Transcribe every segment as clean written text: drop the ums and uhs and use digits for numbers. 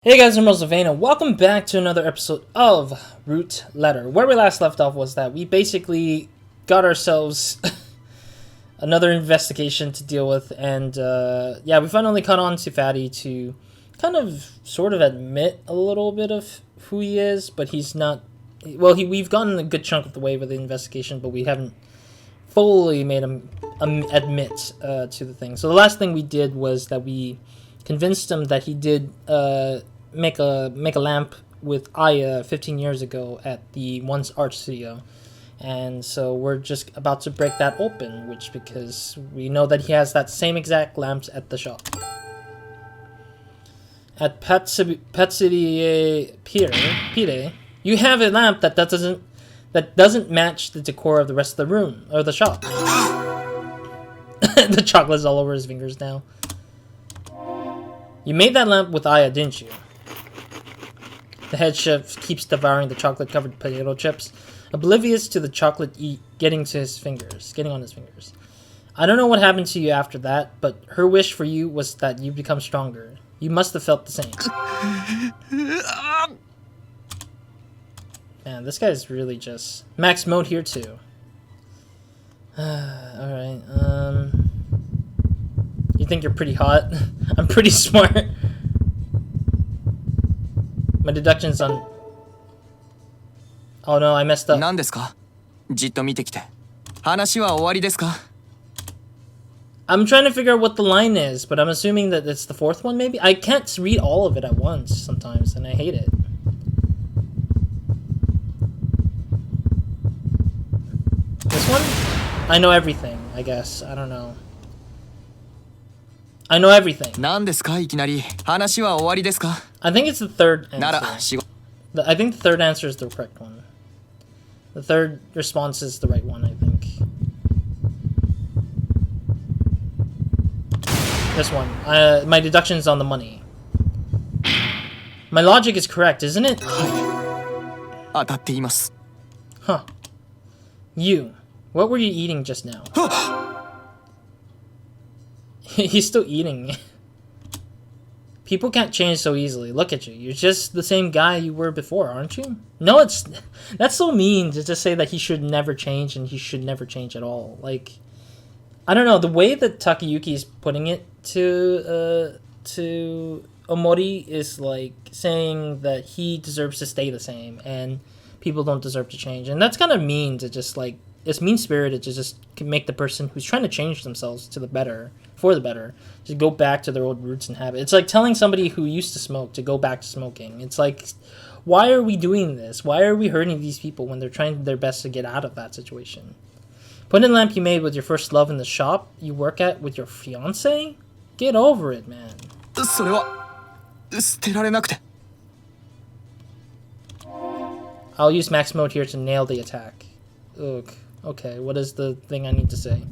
Hey guys, I'm RozaldVaneGAME. Welcome back to another episode of Root Letter. Where we last left off was that we basically got ourselves another investigation to deal with, and yeah, we finally caught on to Fatty to kind of sort of admit a little bit of who he is, but he's not. Well, we've gotten a good chunk of the way with the investigation, but we haven't fully made him admit to the thing. So the last thing we did was that we convinced him that he did make a lamp with Aya 15 years ago at the once art studio, and so we're just about to break that open, which because we know that he has that same exact lamps at the shop at Patisserie Pire. You have a lamp that doesn't match the decor of the rest of the room or the shop. The chocolate's all over his fingers now. You made that lamp with Aya, didn't you? The head chef keeps devouring the chocolate-covered potato chips, oblivious to the chocolate getting on his fingers. I don't know what happened to you after that, but her wish for you was that you become stronger. You must have felt the same. Man, this guy's really just... Max mode here, too. Alright, You think you're pretty hot? I'm pretty smart. My deductions on... Oh no, I messed up. 何ですか? じっと見てきて。話は終わりですか? I'm trying to figure out what the line is, but I'm assuming that it's the fourth one, maybe? I can't read all of it at once sometimes, and I hate it. This one? I know everything, I guess. I don't know. I know everything. 何ですかいきなり。話は終わりですか? I think it's the third なら、answer. I think the third answer is the correct one. The third response is the right one, I think. This one. My deduction's on the money. My logic is correct, isn't it? 当たっています。 Huh. You. What were you eating just now? He's still eating. People can't change so easily. Look at you. You're just the same guy you were before, aren't you? No, that's so mean to just say that he should never change and he should never change at all. Like, I don't know, the way that Takayuki is putting it to Omori is like saying that he deserves to stay the same and people don't deserve to change. And that's kind of mean to just like, it's mean-spirited to just make the person who's trying to change themselves to the better, for the better, to go back to their old roots and habits. It's like telling somebody who used to smoke to go back to smoking. It's like, why are we doing this? Why are we hurting these people when they're trying their best to get out of that situation? Put in a lamp you made with your first love in the shop you work at with your fiance? Get over it, man. それは捨てられなくて。 I'll use max mode here to nail the attack. Ugh. Okay, what is the thing I need to say?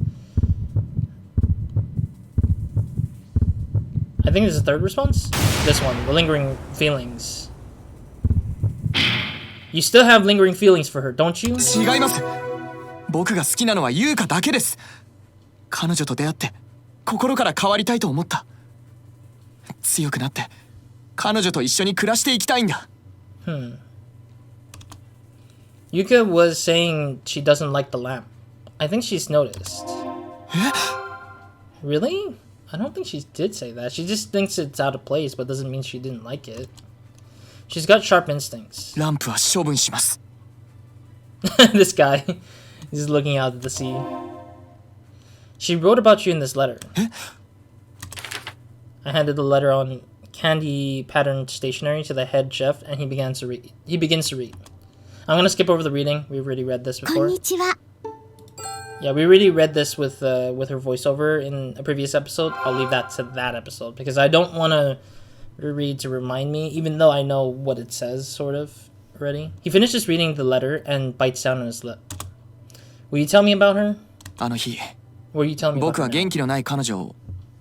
I think this is the third response? This one, the lingering feelings. You still have lingering feelings for her, don't you? 違います。僕が好きなのは優香だけです。彼女と出会って心から変わりたいと思った。強くなって彼女と一緒に暮らしていきたいんだ。Yuka was saying she doesn't like the lamp. I think she's noticed. Really? I don't think she did say that. She just thinks it's out of place, but doesn't mean she didn't like it. She's got sharp instincts. ランプは処分します。 This guy is looking out at the sea. She wrote about you in this letter. I handed the letter on candy patterned stationery to the head chef, and he begins to read. I'm gonna skip over the reading. We've already read this before. Yeah, we already read this with her voiceover in a previous episode. I'll leave that to that episode because I don't want to reread to remind me, even though I know what it says, sort of, already. He finishes reading the letter and bites down on his lip. Will you tell me about her? あの日、 Will you tell me about 僕 her は now? 元気のない彼女を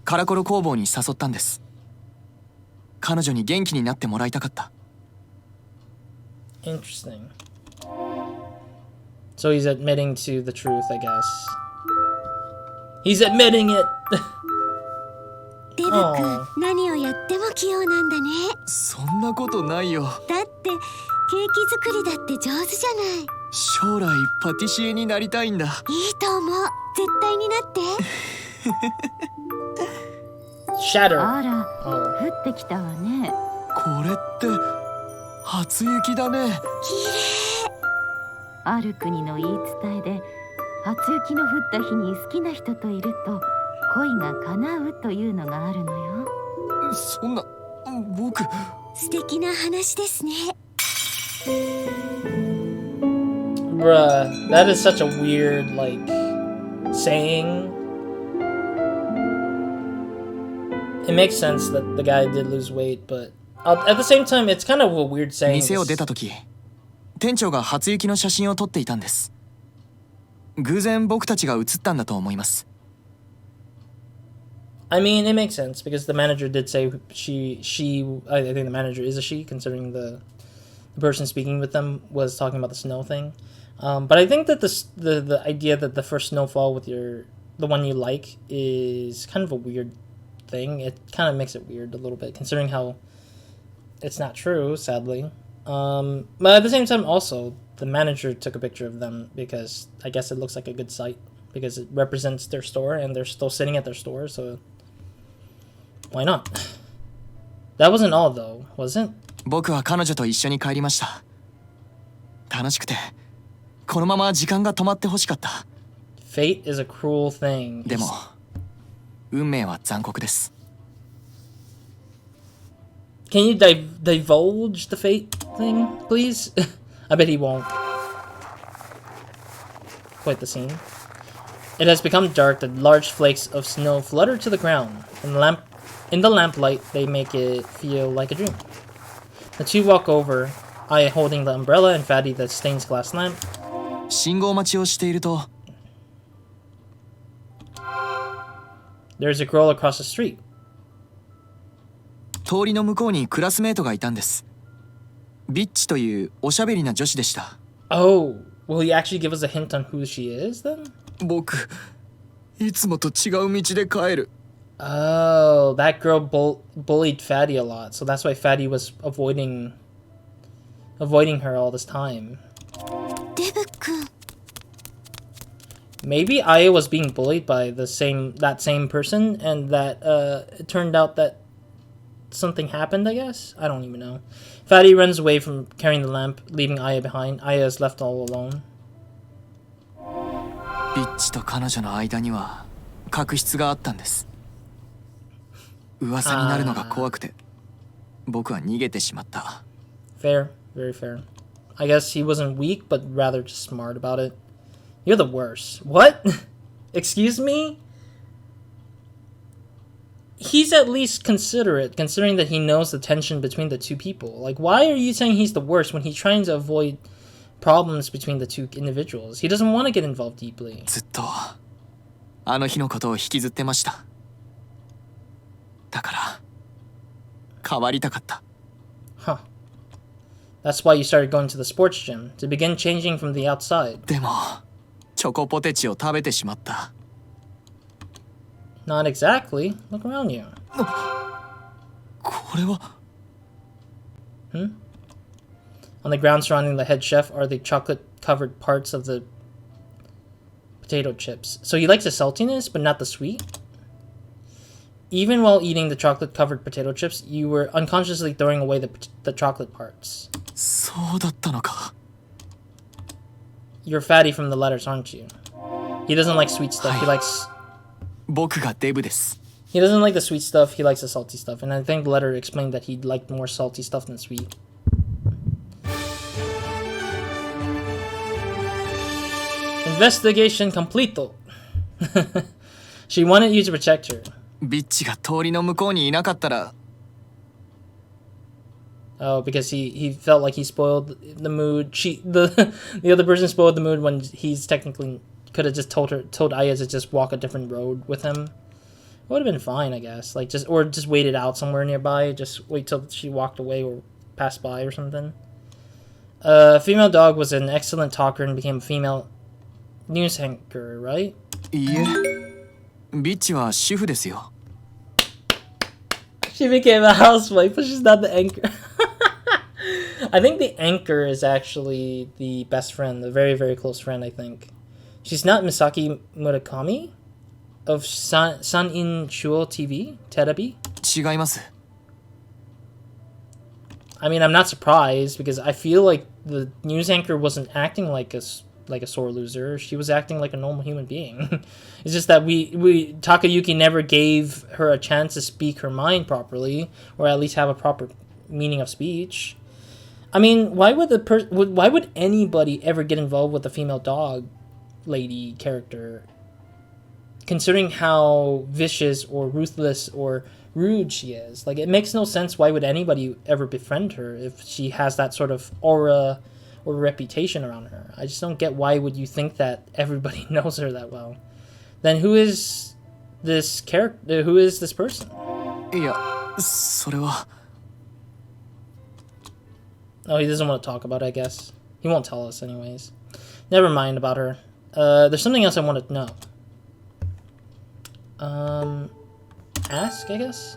カラコロ工房に誘ったんです。彼女に元気になってもらいたかった。 Interesting. So he's admitting to the truth, I guess. He's admitting it! でデブ君、何をやっても器用なんだね。そんなことないよ。だってケーキ作りだって上手じゃない。将来パティシエになりたいんだ。いいと思う。絶対になって。Shatter. あら、降ってきたわね。これって初雪だね。綺麗。ある国の言い伝えで、初雪の降った日に好きな人といると恋が叶うというのがあるのよ。そんな、僕。素敵な話ですね。Bruh, that is such a weird, like, saying. It makes sense that the guy did lose weight, but at the same time, it's kind of a weird saying. 店を出た時、店長が初雪の写真を撮っていたんです。偶然僕たちが写ったんだと思います。I mean, it makes sense because the manager did say I think the manager is a she, considering the person speaking with them was talking about the snow thing. But I think that the idea that the first snowfall with the one you like is kind of a weird thing. It kind of makes it weird a little bit, considering how it's not true, sadly. But at the same time, also, the manager took a picture of them because I guess it looks like a good site because it represents their store and they're still sitting at their store, so why not? That wasn't all, though, was it? 僕は彼女と一緒に帰りました。楽しくて、このまま時間が止まってほしかった。Fate is a cruel thing. でも、運命は残酷です。Can you divulge the fate thing, please? I bet he won't. Quite the scene. It has become dark that large flakes of snow flutter to the ground. In the lamplight, they make it feel like a dream. The two walk over, I holding the umbrella and Fatty the stained glass lamp. 信号待ちをしていると、There's a girl across the street. 通りの向こうにクラスメートがいたんです。ビッチというおしゃべりな女子でした。Oh, will he actually give us a hint on who she is then? 僕、いつもと違う道で帰る。Oh, that girl bullied Fatty a lot, so that's why Fatty was avoiding her all this time. デブ君。 Maybe Aya was being bullied by that same person, and that it turned out that something happened, I guess? I don't even know. Fatty runs away from carrying the lamp, leaving Aya behind. Aya is left all alone. ビッチと彼女の間には確執があったんです。噂になるのが怖くて、僕は逃げてしまった。Fair, very fair. I guess he wasn't weak, but rather just smart about it. You're the worst. What? Excuse me? He's at least considerate, considering that he knows the tension between the two people. Like, why are you saying he's the worst when he's trying to avoid problems between the two individuals? He doesn't want to get involved deeply. ずっとあの日のことを引きずってました。だから変わりたかった。Huh. That's why you started going to the sports gym, to begin changing from the outside. でもチョコポテチを食べてしまった。Not exactly. Look around you. これは On the ground surrounding the head chef are the chocolate-covered parts of the potato chips. So he likes the saltiness, but not the sweet? Even while eating the chocolate-covered potato chips, you were unconsciously throwing away the chocolate parts. そうだったのか。You're fatty from the letters, aren't you? He doesn't like sweet stuff. He likes... 僕がデブです。 He doesn't like the sweet stuff. He likes the salty stuff. And I think the letter explained that he liked more salty stuff than sweet. Investigation completo. She wanted you to protect her. ビッチが通りの向こうにいなかったら。 Oh, because he felt like he spoiled the mood. The other person spoiled the mood when he's technically could have just told Aya to just walk a different road with him. It would have been fine, I guess. Like just waited out somewhere nearby. Just wait till she walked away or passed by or something. Female dog was an excellent talker and became a female news anchor, right? いいえ、ビッチは主婦ですよ。She became a housewife, but she's not the anchor. I think the anchor is actually the best friend, the very, very close friend, I think. She's not Misaki Murakami of Sun in Chuo TV? Terebi? 違います。 I mean, I'm not surprised because I feel like the news anchor wasn't acting like a sore loser. She was acting like a normal human being. It's just that we Takayuki never gave her a chance to speak her mind properly, or at least have a proper meaning of speech. I mean, why would anybody ever get involved with a female dog lady character, considering how vicious or ruthless or rude she is? Like, it makes no sense. Why would anybody ever befriend her if she has that sort of aura or reputation around her? I just don't get why would you think that everybody knows her that well. Then who is this character? Who is this person? いや、それは。 Oh, he doesn't want to talk about it, I guess. He won't tell us anyways. Never mind about her. There's something else I wanted to know. Ask, I guess?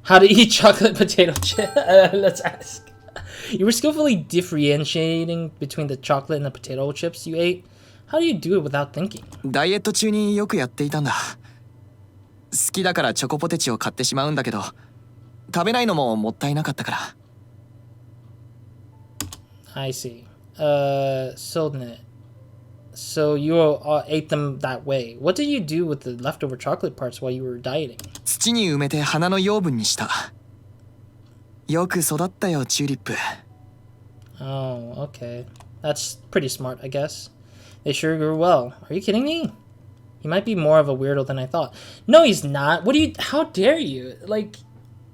How to eat chocolate potato chip? Let's ask. You were skillfully differentiating between the chocolate and the potato chips you ate. How do you do it without thinking? ダイエット中によくやっていたんだ。好きだからチョコポテチを買ってしまうんだけど、食べないのももったいなかったから。 I see. So you ate them that way. What did you do with the leftover chocolate parts while you were dieting? 土に埋めて花の養分にした。よく育ったよ、チューリップ。 Oh, okay. That's pretty smart, I guess. They sure grew well. Are you kidding me? He might be more of a weirdo than I thought. No, he's not. How dare you? Like,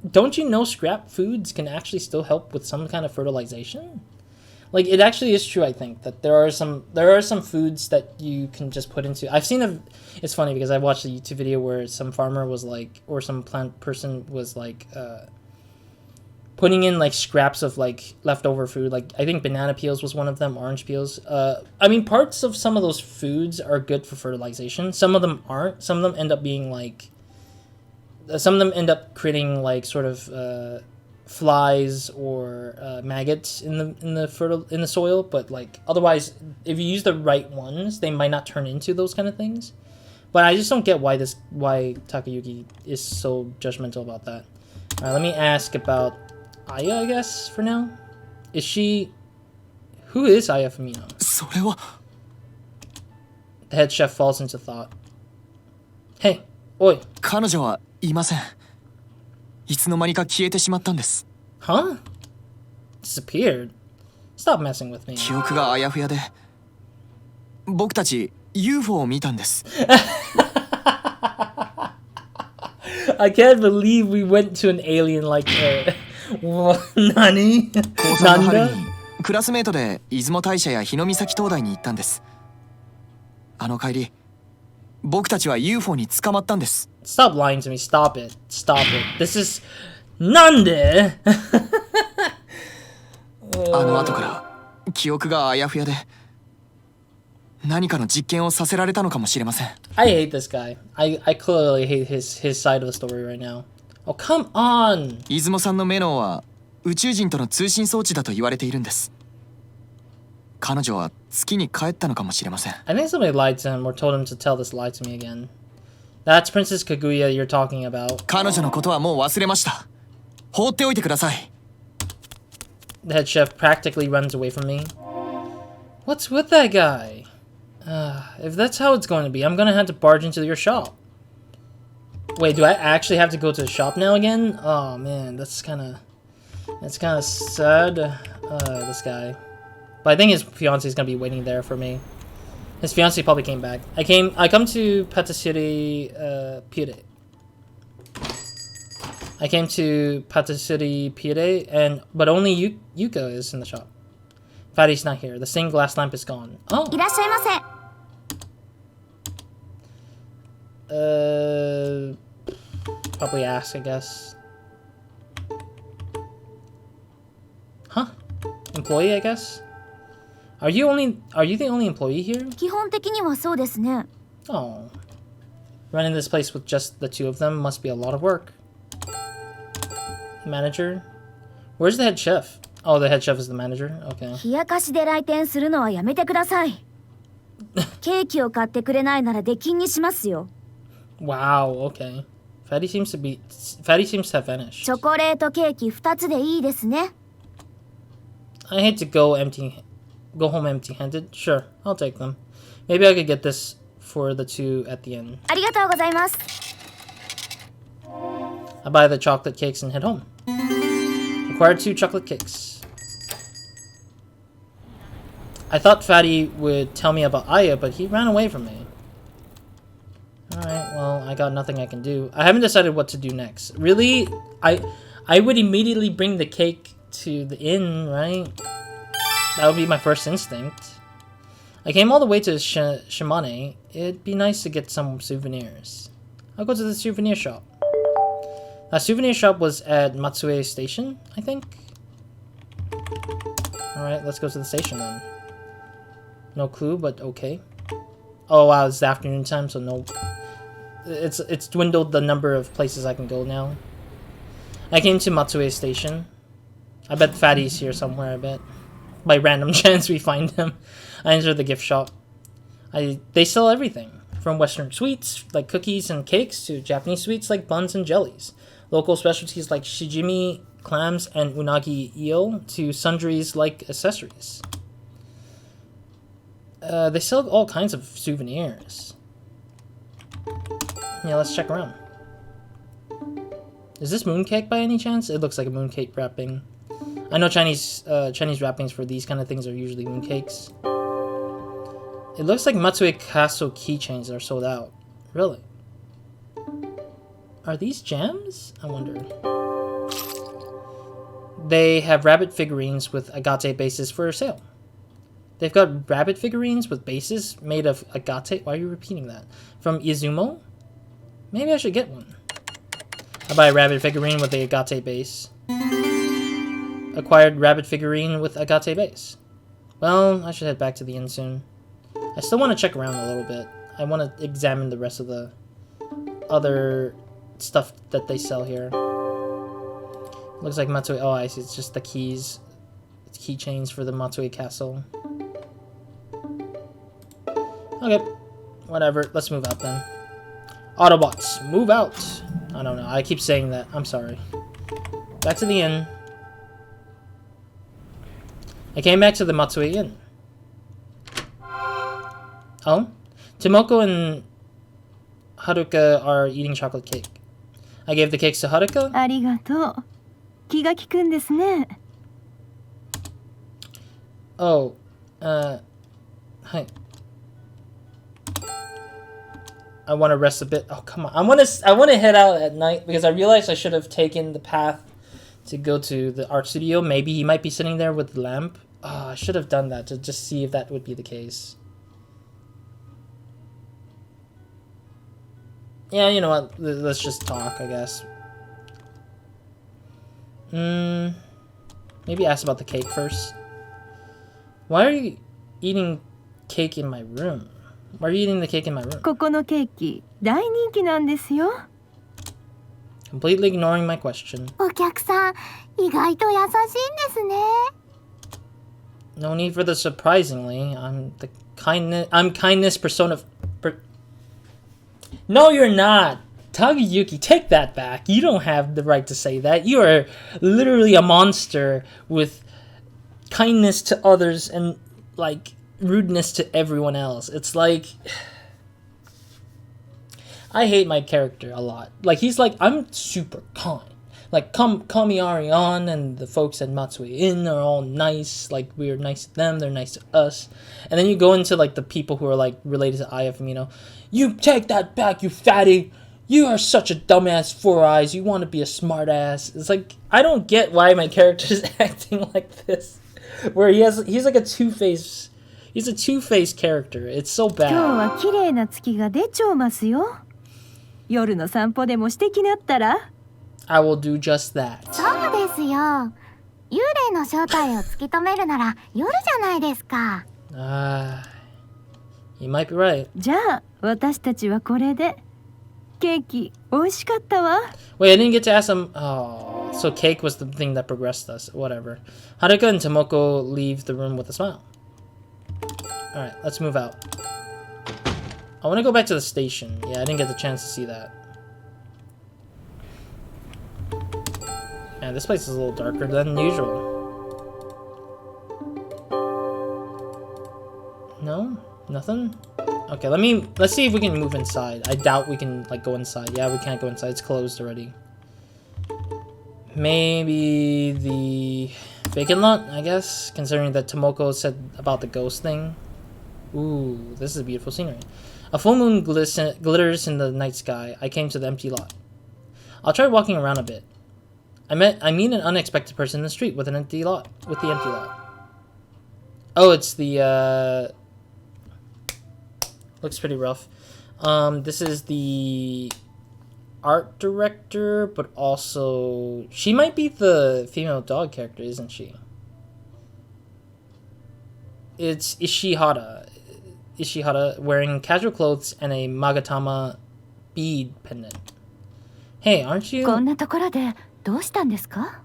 don't you know scrap foods can actually still help with some kind of fertilization? Like, it actually is true, I think, that there are some foods that you can just put into. It's funny because I watched a YouTube video where some farmer was like, or some plant person was like, putting in like scraps of like leftover food. Like, I think banana peels was one of them, orange peels. I mean, parts of some of those foods are good for fertilization. Some of them aren't. Some of them end up being like, some of them end up creating like sort of flies or maggots in the soil. But like otherwise, if you use the right ones, they might not turn into those kind of things. But I just don't get why Takayuki is so judgmental about that. All right, let me ask about Aya, I guess, for now. Who is Aya Fumino? それは。 The head chef falls into thought. Hey, oi. 彼女はいません。いつの間にか消えてしまったんです。 Huh? Disappeared? Stop messing with me. 記憶があやふやで、僕たち UFO を見たんです。 I can't believe we went to an alien like Nani? 高3の春にクラスメートで出雲大社や日の岬灯台に行ったんです。あの帰り、僕たちは UFO に捕まったんです。 Stop lying to me. Stop it. Stop it. This is... Nande? あの後から記憶があやふやで、何かの実験をさせられたのかもしれません。 I hate this guy. I clearly hate his side of the story right now. Oh, come on! 出雲さんのメノウは宇宙人との通信装置だと言われているんです。彼女は月に帰ったのかもしれません。 I think somebody lied to him or told him to tell this lie to me again. That's Princess Kaguya you're talking about. 彼女のことはもう忘れました。放っておいてください。 The head chef practically runs away from me. What's with that guy? If that's how it's going to be, I'm going to have to barge into your shop. Wait, do I actually have to go to the shop now again? Oh man, that's kind of sad. This guy. But I think his fiance is going to be waiting there for me. His fiance probably came back. I come to Patisserie Pire. I came to Patisserie Pire, but only Yuka is in the shop. Fatty's not here. The stained glass lamp is gone. Oh. いらっしゃいませ。 Probably ask, I guess. Huh? Employee, I guess? Are you the only employee here? 基本的にはそうですね。 Oh. Running this place with just the two of them must be a lot of work. Manager? Where's the head chef? Oh, the head chef is the manager? Okay. 冷やかしで来店するのはやめてください。ケーキを買ってくれないなら出禁にしますよ。Wow, okay. Fatty seems to have vanished. チョコレートケーキ2つでいいですね。I hate to go home empty-handed. Sure, I'll take them. Maybe I could get this for the two at the end. ありがとうございます。I buy the chocolate cakes and head home. Acquired 2 chocolate cakes. I thought Fatty would tell me about Aya, but he ran away from me. Alright, well, I got nothing I can do. I haven't decided what to do next. Really? I would immediately bring the cake to the inn, right? That would be my first instinct. I came all the way to Shimane. It'd be nice to get some souvenirs. I'll go to the souvenir shop. That souvenir shop was at Matsue Station, I think? Alright, let's go to the station then. No clue, but okay. Oh wow, it's the afternoon time, so no... It's dwindled the number of places I can go now. I came to Matsue Station. I bet Fatty's here somewhere, I bet. By random chance we find him. I enter the gift shop. They sell everything. From Western sweets, like cookies and cakes, to Japanese sweets like buns and jellies. Local specialties like shijimi, clams, and unagi eel, to sundries like accessories. They sell all kinds of souvenirs. Yeah, let's check around. Is this mooncake by any chance? It looks like a mooncake wrapping. I know Chinese wrappings for these kind of things are usually mooncakes. It looks like Matsue Castle keychains are sold out. Really? Are these gems? I wonder. They have rabbit figurines with agate bases for sale. They've got rabbit figurines with bases made of agate. Why are you repeating that? From Izumo? Maybe I should get one. I buy a rabbit figurine with the agate base. Acquired rabbit figurine with agate base. Well, I should head back to the inn soon. I still want to check around a little bit. I want to examine the rest of the other stuff that they sell here. Looks like Matsue... Oh, I see. It's just the keys. It's keychains for the Matsue Castle. Okay. Whatever. Let's move out then. Autobots, move out! I don't know. I keep saying that. I'm sorry. Back to the inn. I came back to the Matsue Inn. Oh? Tomoko and Haruka are eating chocolate cake. I gave the cakes to Haruka. ありがとう。気が利くんですね。Oh, hi. I want to rest a bit. Oh, come on. I want to head out at night because I realized I should have taken the path to go to the art studio. Maybe he might be sitting there with the lamp. Oh, I should have done that to just see if that would be the case. Yeah, you know what? Let's just talk, I guess. Maybe ask about the cake first. Why are you eating cake in my room? Why are you eating the cake in my room? ここのケーキ大人気なんですよ。Completely ignoring my question. お客さん、意外と優しいんですね。No need for the surprisingly. I'm kindness persona. No, you're not. Tagayuki, take that back. You don't have the right to say that. You are literally a monster with kindness to others and like rudeness to everyone else. It's like I hate my character a lot. Like he's like, I'm super kind. Like Kami Ariane and the folks at Matsue Inn are all nice. Like we're nice to them, they're nice to us. And then you go into like the people who are like related to Aya Femino. You take that back, you fatty. You are such a dumbass, four eyes. You want to be a smart ass. It's like I don't get why my character is acting like this. Where he's like a two-faced. He's a two-faced character. It's so bad. 今日は綺麗な月が出ちょうますよ。夜の散歩でもしてきなったら。I will do just that. そうですよ。幽霊の正体を突き止めるなら夜じゃないですか。You might be right. じゃあ私たちはこれで。ケーキ美味しかったわ。 Wait, I didn't get to ask them. Oh, so cake was the thing that progressed us. Whatever. Haruka and Tomoko leave the room with a smile. Alright, let's move out. I want to go back to the station. Yeah, I didn't get the chance to see that. Man, this place is a little darker than usual. No? Nothing? Okay, let's see if we can move inside. I doubt we can, like, go inside. Yeah, we can't go inside. It's closed already. Maybe the vacant lot, I guess, considering that Tomoko said about the ghost thing. Ooh, this is beautiful scenery. A full moon glitters in the night sky. I came to the empty lot. I'll try walking around a bit. I meet an unexpected person in the street with the empty lot. Oh, it's the looks pretty rough. This is the art director, but also she might be the female dog character, isn't she? It's Ishihara wearing casual clothes and a Magatama bead pendant. Hey, aren't you? こんなところでどうしたんですか？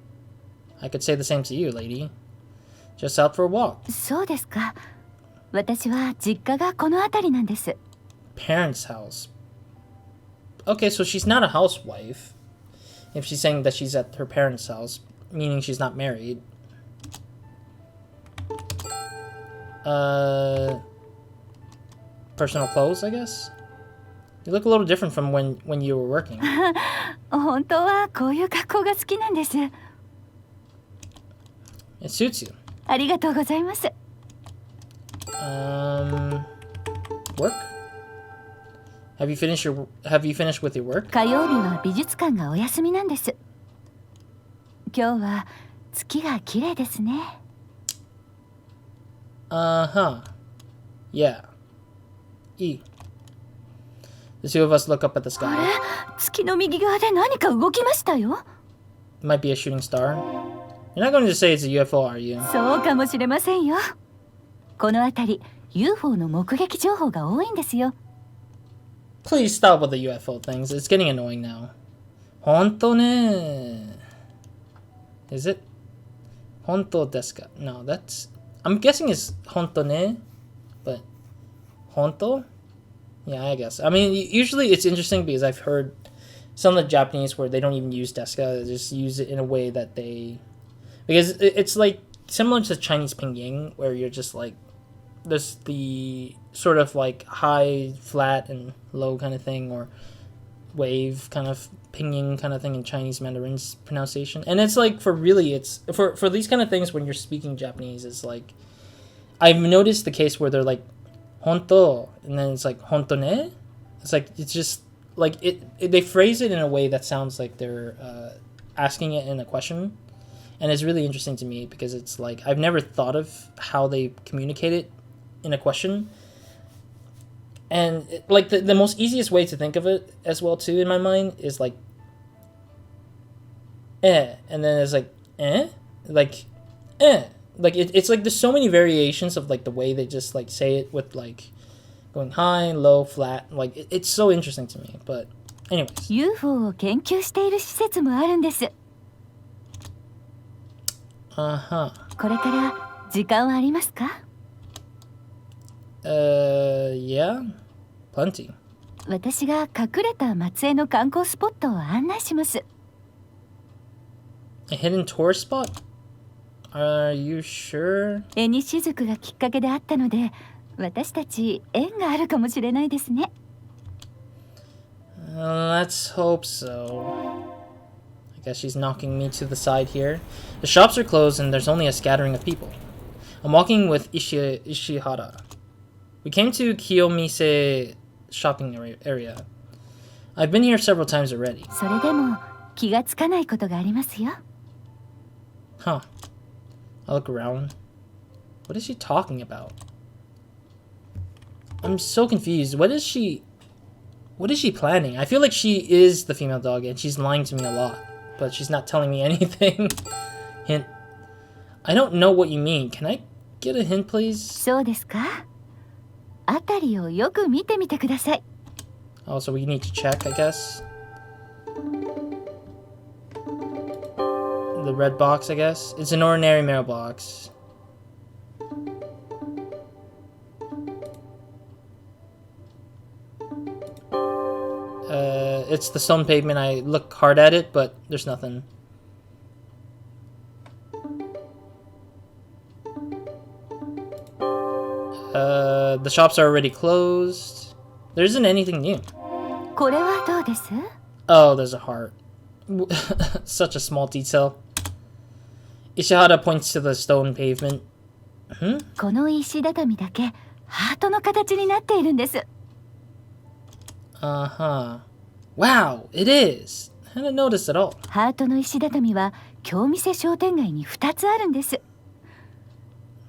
I could say the same to you, lady. Just out for a walk. そうですか。私は実家がこの辺りなんです。 Parents' house. Okay, so she's not a housewife. If she's saying that she's at her parents' house, meaning she's not married. Personal clothes, I guess? You look a little different from when you were working. 本当はこういう格好が好きなんです。 It suits you. ありがとうございます。 Work? Have you finished with your work? 火曜日は美術館がお休みなんです。今日は月が綺麗ですね。 Uh-huh. Yeah. E. The two of us look up at the あれ sky. 月の右側で何か動きましたよ。 Might be a shooting star. You're not going to say it's a UFO, are you? そうかもしれませんよ。この辺り UFO の目撃情報が多いんですよ。 Please stop with the UFO things. It's getting annoying now. Honto ne. Is it? Honto desu ka? No, that's... I'm guessing it's honto ne, but... Honto? Yeah, I guess. I mean, usually it's interesting because I've heard some of the Japanese where they don't even use deska. They just use it in a way that they... Because it's like similar to Chinese pinyin, where you're just like... There's the sort of like high, flat, and low kind of thing, or wave kind of pinyin kind of thing in Chinese Mandarin's pronunciation. And it's like for these kind of things when you're speaking Japanese, it's like I've noticed the case where they're like honto, and then it's like honto ne. It's like it's just like they phrase it in a way that sounds like they're asking it in a question, and it's really interesting to me because it's like I've never thought of how they communicate it in a question. And like the most easiest way to think of it as well too in my mind is like and then it's like like it's like there's so many variations of like the way they just like say it with like going high, low, flat. Like it's so interesting to me. But anyways, UFO を研究している施設もあるんです。 uh-huh. これから時間はありますか？ Yeah, plenty. 私が隠れた松江の観光スポットを案内します。 A hidden tourist spot? Are you sure? 絵に雫がきっかけであったので、私たち縁があるかもしれないですね。 Let's hope so. I guess she's knocking me to the side here. The shops are closed and there's only a scattering of people. I'm walking with Ishihara. We came to Kiyomise shopping area. I've been here several times already. それでも気がつかないことがありますよ。 Huh. I look around. What is she talking about? I'm so confused. What is she planning? I feel like she is the female dog and she's lying to me a lot, but she's not telling me anything. Hint. I don't know what you mean. Can I get a hint, please? そうですか。辺りをよく見てみてください。Oh, so we need to check, I guess. The red box, I guess. It's an ordinary mailbox. It's the stone pavement. I look hard at it, but there's nothing. The shops are already closed. There isn't anything new. これはどうです？ Oh, there's a heart. Such a small detail. Ishihara points to the stone pavement. この石畳だけハートの形になっているんです。 Uh-huh. Wow, it is. I hadn't noticed at all. ハートの石畳は京店商店街に2つあるんです。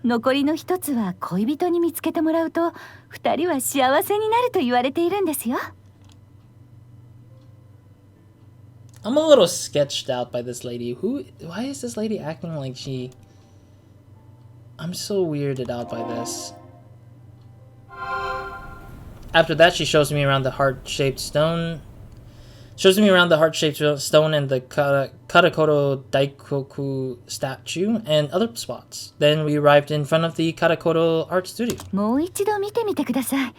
残りの1つは恋人に見つけてもらうと2人は幸せになると言われているんですよ。 I'm a little sketched out by this lady. Why is this lady acting like she... I'm so weirded out by this. After that, she shows me around the heart-shaped stone. Shows me around the heart-shaped stone and the Karakoto Daikoku statue and other spots. Then we arrived in front of the Karakoto art studio. もう一度見てみてください。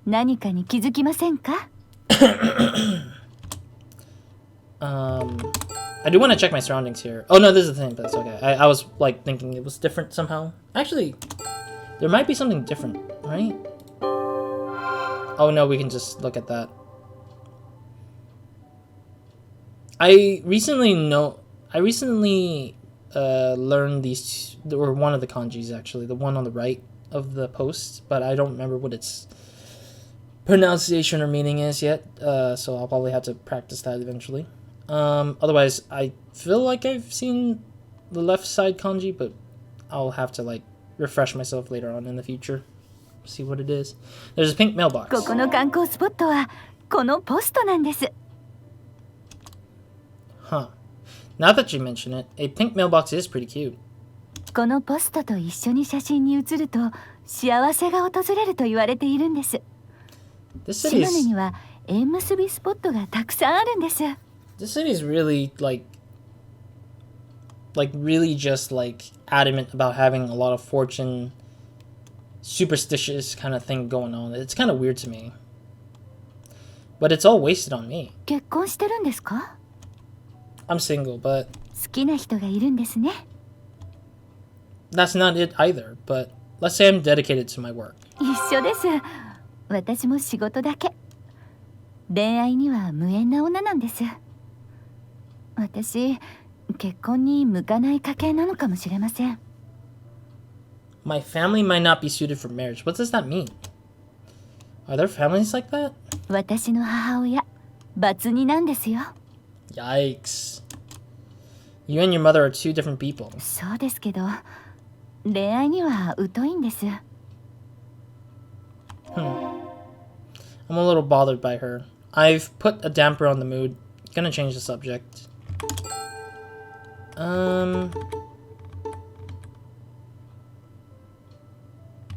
何かに気づきませんか？ I do want to check my surroundings here. Oh no, this is the thing, but it's okay. I was like thinking it was different somehow. Actually, there might be something different, right? Oh no, we can just look at that. I recently learned these, or one of the kanjis actually, the one on the right of the post, but I don't remember what its pronunciation or meaning is yet, so I'll probably have to practice that eventually. Otherwise, I feel like I've seen the left side kanji, but I'll have to like refresh myself later on in the future. See what it is. There's a pink mailbox. ここの観光スポットはこのポストなんです。 Huh. Now that you mention it, a pink mailbox is pretty cute. このポストと一緒に写真に写ると幸せが訪れると言われているんです。 This 島 city 根 is には縁結びスポットがたくさんあるんです。 this city is really really just like adamant about having a lot of fortune, superstitious kind of thing going on. It's kind of weird to me, but it's all wasted on me. 結婚してるんですか？ I'm single, but 好きな人がいるんですね。 that's not it either. But let's say I'm dedicated to my work. 一緒です。私も仕事だけ。恋愛には無縁な女なんです。私、結婚に向かない家系なのかもしれません。 My family might not be suited for marriage. What does that mean? Are there families like that? 私の母親、バツ2なんですよ。 Yikes. You and your mother are two different people. そうですけど、恋愛には疎いんです。 I'm a little bothered by her. I've put a damper on the mood. Gonna change the subject.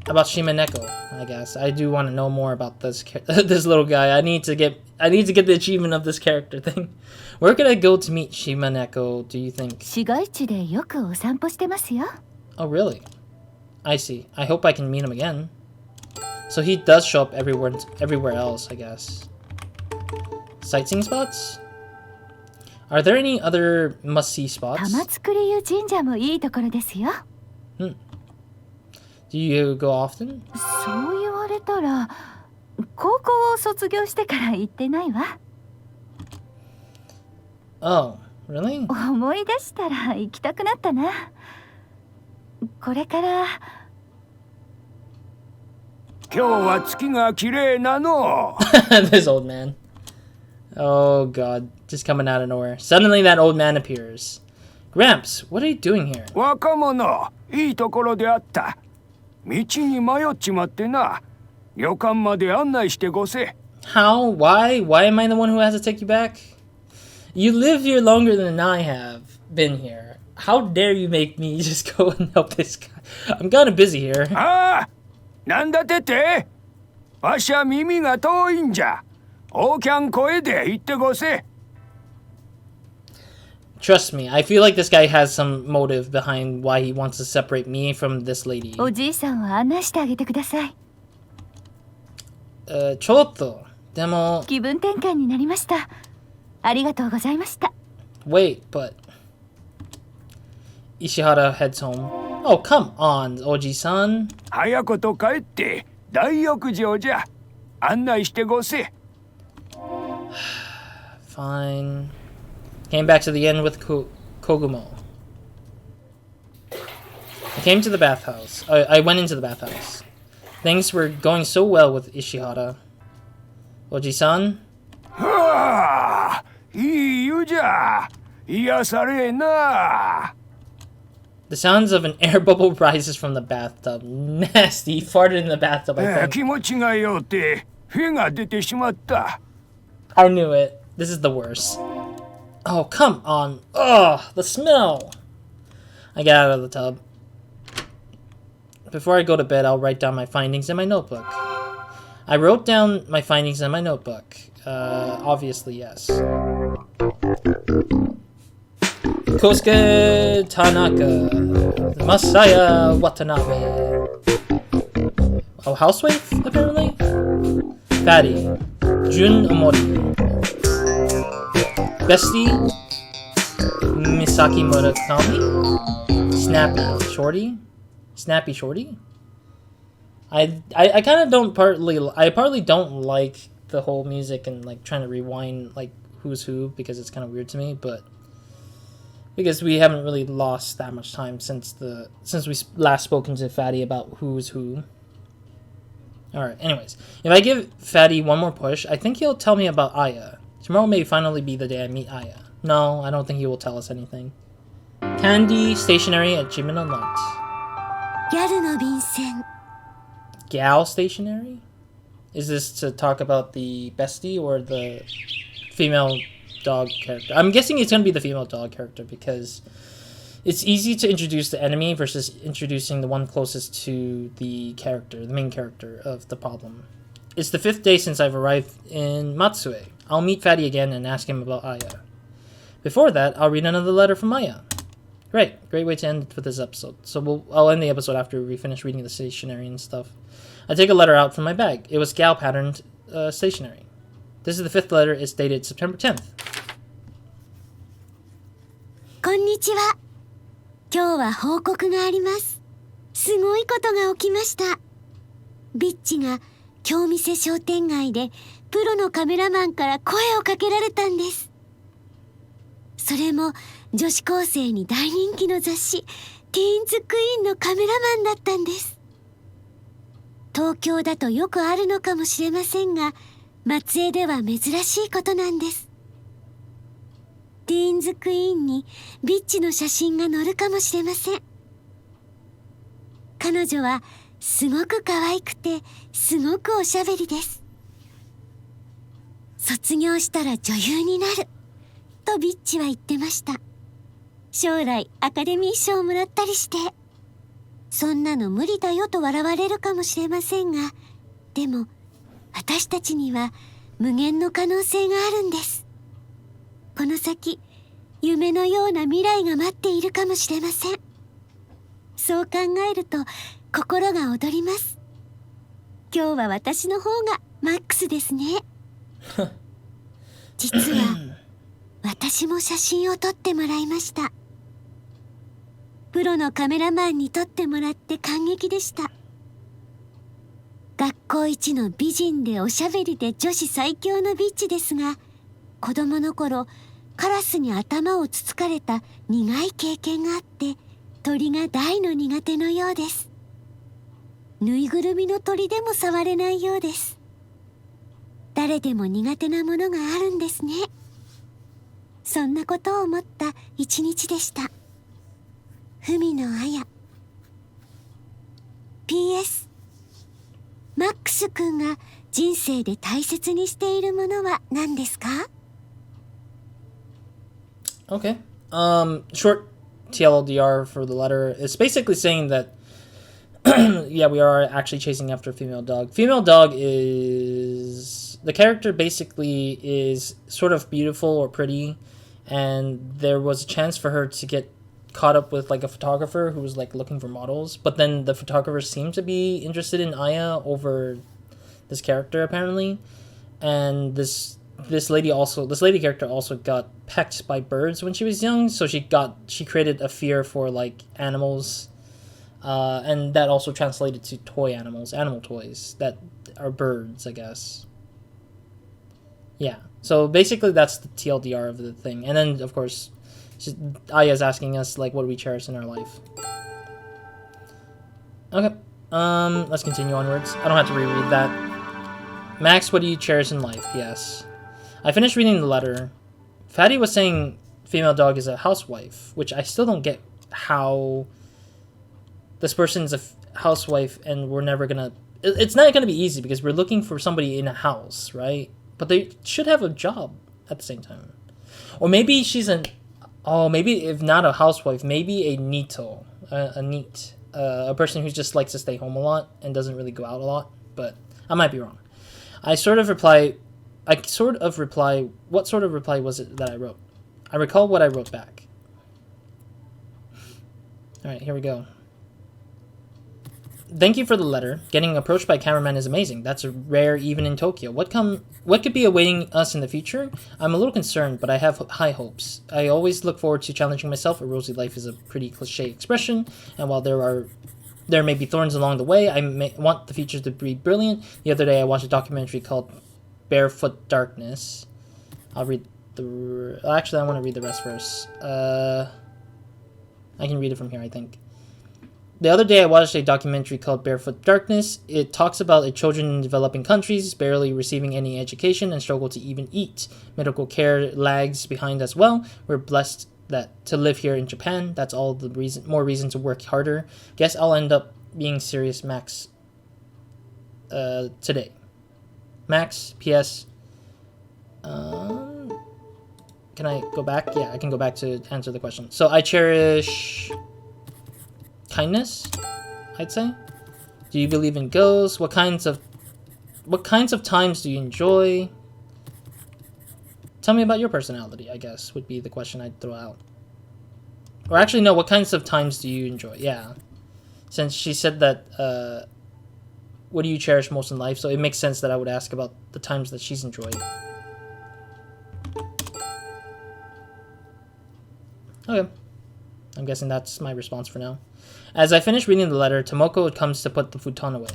About Shimaneko, I guess. I do want to know more about this this little guy. I need to get the achievement of this character thing. Where could I go to meet Shimaneko, do you think? 市街地でよくお散歩してますよ。 Oh, really? I see. I hope I can meet him again. So he does show up everywhere else, I guess. Sightseeing spots? Are there any other must-see spots? 玉造湯神社もいいところですよ。 Do you go often? そう言われたら、高校を卒業してから行ってないわ。 Oh, really? 思い出したら行きたくなったな。これから。今日は月が綺麗なの。This old man. Oh god, just coming out of nowhere. Suddenly that old man appears. Gramps, what are you doing here? 若者、いいところであった。道に迷っちまってな。旅館まで案内してごせ。How? Why? Why am I the one who has to take you back? You live here longer than I have been here. How dare you make me just go and help this guy? I'm kind of busy here. ああ、なんだってわしゃ耳が遠いんじゃ。大きゃん声で言ってごせ。 Trust me, I feel like this guy has some motive behind why he wants to separate me from this lady. おじいさんを案内してあげてください。ちょっと。でも、気分転換になりました。ありがとうございました。wait, but Ishihara heads home. Oh, come on, Oji-san. 早くと帰って大浴場じゃ。案内してごせ。 Fine. Came back to the inn with Kogumo. I came to the bathhouse. I went into the bathhouse. Things were going so well with Ishihara. Oji-san? はあ、いい湯じゃ。癒されえな。 The sounds of an air bubble rises from the bathtub. Nasty. He farted in the bathtub, I think. 気持ちがよって、火が出てしまった。 I knew it. This is the worst. Oh, come on. Ugh, the smell. I get out of the tub. Before I go to bed, I'll write down my findings in my notebook. I wrote down my findings in my notebook. Obviously, yes. Kosuke Tanaka. Masaya Watanabe. Oh, housewife, apparently? Fatty. Jun Omori. Bestie, Misaki Murakami, Snappy Shorty. I kind of don't partly don't like the whole music and like trying to rewind like who's who because it's kind of weird to me, but because we haven't really lost that much time since we last spoken to Fatty about who's who. All right. Anyways, if I give Fatty one more push, I think he'll tell me about Aya. Tomorrow may finally be the day I meet Aya. No, I don't think he will tell us anything. Candy stationery achievement unlocked. ギャルの便箋。 Gal stationery? Is this to talk about the bestie or the female dog character? I'm guessing it's going to be the female dog character because it's easy to introduce the enemy versus introducing the one closest to the character, the main character of the problem. It's the 5th day since I've arrived in Matsue. I'll meet Fatty again and ask him about Aya. Before that, I'll read another letter from Aya. Great way to end with this episode. So I'll end the episode after we finish reading the stationery and stuff. I take a letter out from my bag. It was gal patterned stationery. This is the 5th letter. It's dated September 10th. こんにちは。今日は報告があります。すごいことが起きました。ビッチが京店商店街でプロのカメラマンから声をかけられたんです。それも女子高生に大人気の雑誌ティーンズクイーンのカメラマンだったんです。東京だとよくあるのかもしれませんが、松江では珍しいことなんです。ティーンズクイーンにビッチの写真が載るかもしれません。彼女はすごく可愛くてすごくおしゃべりです。卒業したら女優になるとビッチは言ってました。将来アカデミー賞をもらったりして。そんなの無理だよと笑われるかもしれませんが、でも私たちには無限の可能性があるんです。この先夢のような未来が待っているかもしれません。そう考えると心が躍ります。今日は私の方がマックスですね。実は私も写真を撮ってもらいました。プロのカメラマンに撮ってもらって感激でした。学校一の美人でおしゃべりで女子最強のビッチですが、子供の頃カラスに頭をつつかれた苦い経験があって鳥が大の苦手のようです。ぬいぐるみの鳥でも触れないようです。誰でも苦手なものがあるんですね。そんなことを思った一日でした。文野彩。 PS マックス君が人生で大切にしているものは何ですか？ Okay. Short TLDR for the letter. It's basically saying that yeah, we are actually chasing after a female dog. Female dog is the character basically is sort of beautiful or pretty, and there was a chance for her to get caught up with like a photographer who was like looking for models, but then the photographer seemed to be interested in Aya over this character apparently, and this lady character also got pecked by birds when she was young, so she created a fear for like animals, and that also translated to animal toys that are birds, I guess. Yeah, so basically that's the TLDR of the thing, and then of course Aya's asking us like what do we cherish in our life. Okay, let's continue onwards. I don't have to reread that. Max, what do you cherish in life? Yes. I finished reading the letter. Fatty was saying female dog is a housewife, which I still don't get how this person's a housewife and we're never gonna... It's not gonna be easy because we're looking for somebody in a house, right? But they should have a job at the same time. Or maybe she's an... Oh, maybe if not a housewife, maybe a neato. A person who just likes to stay home a lot and doesn't really go out a lot. But I might be wrong. What sort of reply was it that I wrote? I recall what I wrote back. Alright, here we go. Thank you for the letter. Getting approached by a cameraman is amazing. That's rare even in Tokyo. What could be awaiting us in the future? I'm a little concerned, but I have high hopes. I always look forward to challenging myself. A rosy life is a pretty cliche expression, and while there may be thorns along the way, I want the future to be brilliant. The other day I watched a documentary called Barefoot Darkness. I'll read the... Actually, I want to read the rest first. I can read it from here, I think. The other day I watched a documentary called Barefoot Darkness. It talks about children in developing countries barely receiving any education and struggle to even eat. Medical care lags behind as well. We're blessed to live here in Japan. That's all the more reason to work harder. Guess I'll end up being serious, Max, today. Max, P.S. Can I go back? Yeah, I can go back to answer the question. So I cherish... kindness, I'd say. Do you believe in ghosts? What kinds of times do you enjoy? Tell me about your personality, I guess, would be the question I'd throw out. Or actually, no, what kinds of times do you enjoy? Yeah. Since she said that, what do you cherish most in life? So it makes sense that I would ask about the times that she's enjoyed. Okay. I'm guessing that's my response for now. As I finish reading the letter, Tomoko comes to put the futon away.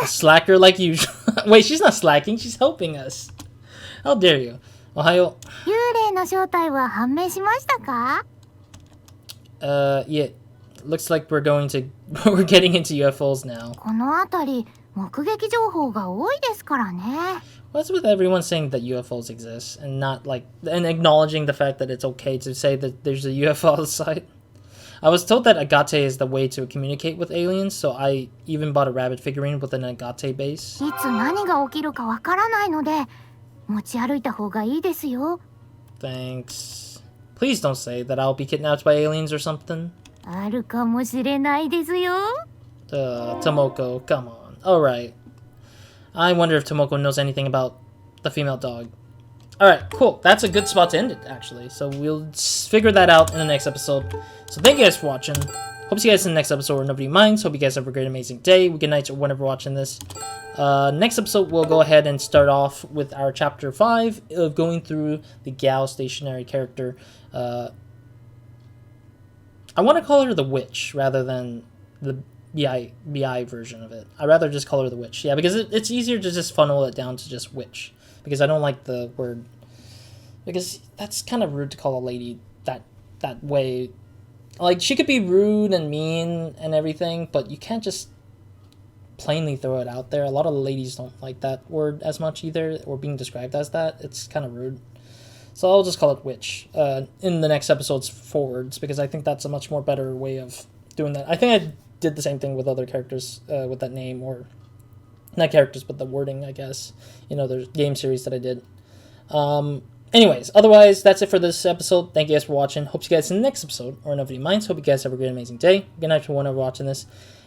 A slacker like usual. Wait, she's not slacking, she's helping us. How dare you. Ohayo. Yeah. Looks like we're getting into UFOs now. What's with everyone saying that UFOs exist and acknowledging the fact that it's okay to say that there's a UFO outside? I was told that agate is the way to communicate with aliens, so I even bought a rabbit figurine with an agate base. Thanks. Please don't say that I'll be kidnapped by aliens or something. Tomoko, come on. Alright. I wonder if Tomoko knows anything about the female dog. Alright, cool. That's a good spot to end it, actually. So we'll figure that out in the next episode. So thank you guys for watching. Hope to see you guys in the next episode where nobody minds. Hope you guys have a great, amazing day, good night, or whenever watching this. Next episode, we'll go ahead and start off with our Chapter 5 of going through the Gao stationary character. I want to call her the Witch rather than the BI version of it. I'd rather just call her the Witch. Yeah, because it's easier to just funnel it down to just Witch. Because I don't like the word... Because that's kind of rude to call a lady that way. Like, she could be rude and mean and everything, but you can't just plainly throw it out there. A lot of ladies don't like that word as much either, or being described as that. It's kind of rude. So I'll just call it Witch in the next episodes forwards, because I think that's a much more better way of doing that. I think I did the same thing with other characters with that name, or not characters, but the wording, I guess. You know, there's game series that I did. Anyways, otherwise, that's it for this episode. Thank you guys for watching. Hope you guys in the next episode, or nobody minds. Hope you guys have a great, amazing day. Good night to whenever watching this.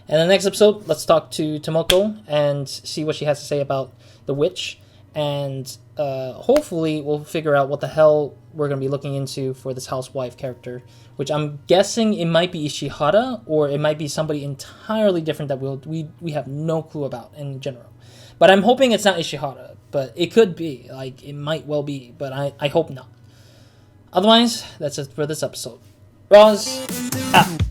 And in the next episode, let's talk to Tomoko and see what she has to say about the witch. And hopefully we'll figure out what the hell we're going to be looking into for this housewife character, which I'm guessing it might be Ishihara, or it might be somebody entirely different that we have no clue about in general. But I'm hoping it's not Ishihara, but it could be. Like, it might well be, but I hope not. Otherwise, that's it for this episode. Roz, out.